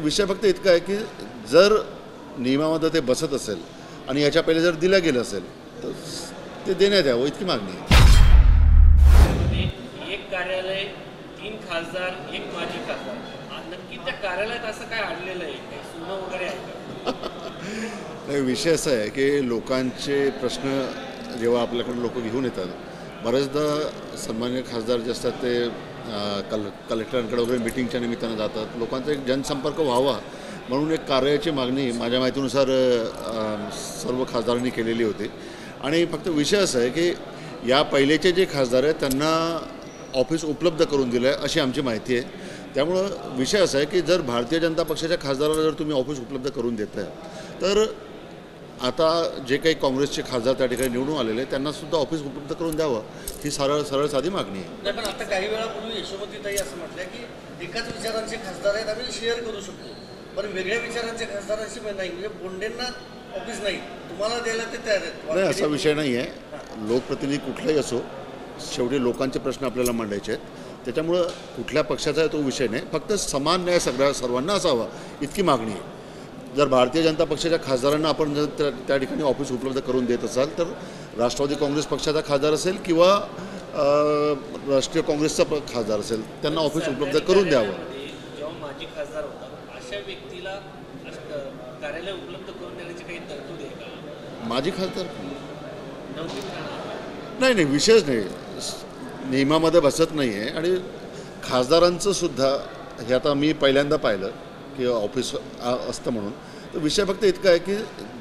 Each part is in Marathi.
विषय फक्त इतका आहे की जर नियमामध्ये ते बसत असेल आणि याच्या पहिले जर दिलं गेलं असेल तर ते देण्यात यावं इतकी मागणी आहे. एक कार्यालय, 3 खासदार, एक माजी खासदार, नक्की त्या कार्यालयात असं काय अडलेलं आहे, काही सोनं वगैरे आहे का? नाही, विषय असा आहे की लोकांचे प्रश्न जेव्हा आपल्याकडे लोक घेऊन येतात, बरेचदा सन्मान्य खासदार जे असतात ते कलेक्टरांकडे वगैरे मिटिंगच्या निमित्तानं जातात. लोकांचा एक जनसंपर्क व्हावा म्हणून एक कार्याची मागणी माझ्या माहितीनुसार सर्व खासदारांनी केलेली होती. आणि फक्त विषय असा आहे की या पहिलेचे जे खासदार आहेत त्यांना ऑफिस उपलब्ध करून दिलं आहे अशी आमची माहिती आहे. त्यामुळं विषय असा आहे की जर भारतीय जनता पक्षाच्या खासदाराला जर तुम्ही ऑफिस उपलब्ध करून देताय तर आता जे काही काँग्रेसचे खासदार त्या ठिकाणी निवडून आलेले आहेत त्यांनासुद्धा ऑफिस उपलब्ध करून द्यावं ही सरळ साधी मागणी आहे. नाही, पण आता काही वेळापूर्वी यशोमतीताई असं म्हटलं की एकाच विचारांचे खासदार आहेत, आम्ही शेअर करू शकतो, पण वेगळ्या विचारांचे खासदार असे नाही, म्हणजे बोंडेंना ऑफिस नाही, तुम्हाला द्यायला ते तयार आहेत. नाही, असा विषय नाही आहे. लोकप्रतिनिधी कुठलाही असो, शेवटी लोकांचे प्रश्न आपल्याला मांडायचे आहेत. त्याच्यामुळं कुठल्या पक्षाचा आहे तो विषय नाही, फक्त समान न्याय सर्वांना असावा इतकी मागणी आहे. जर भारतीय जनता पक्षाच्या खासदारांना आपण जर त्या ठिकाणी ऑफिस उपलब्ध करून देत असाल तर राष्ट्रवादी काँग्रेस पक्षाचा खासदार असेल किंवा राष्ट्रीय काँग्रेसचा खासदार असेल त्यांना ऑफिस उपलब्ध करून द्यावं. जेव्हा माजी खासदार होता अशा व्यक्तीला कार्यालय उपलब्ध करून देण्याची काही तरतूद आहे का? माजी खासदार नाही, नाही, विषयच नाही, नियमामध्ये बसत नाही आहे. आणि खासदारांचं सुद्धा हे आता मी पहिल्यांदा पाहिलं की ऑफिस असतं म्हणून. तर विषय फक्त इतका आहे की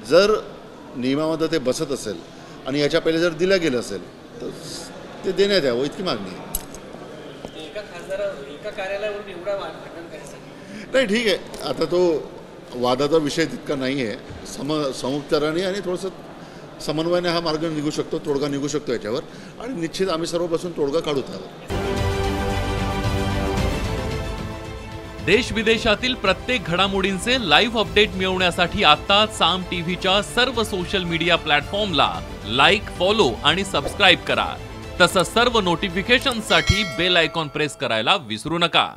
जर नियमामध्ये ते बसत असेल आणि याच्या पहिले जर दिलं गेलं असेल तर ते देण्यात यावं इतकी मागणी आहे. एका कार्यालयावरून एवढा वादघाटन करायचं नाही, ठीक आहे. आता तो वादाचा विषय तितका नाही आहे. समुपचाराने आणि थोडंसं समन्वयाने हा मार्ग निघू शकतो, तोडगा निघू शकतो याच्यावर. आणि निश्चित आम्ही सर्व बसून तोडगा काढू त्यावर. देश विदेशातील प्रत्येक घडामोडींचे लाईव्ह अपडेट मिळवण्यासाठी आता साम टीव्हीच्या सर्व सोशल मीडिया प्लॅटफॉर्मला लाईक, फॉलो आणि सबस्क्राईब करा. तसंच सर्व नोटिफिकेशनसाठी बेल आयकॉन प्रेस करायला विसरू नका.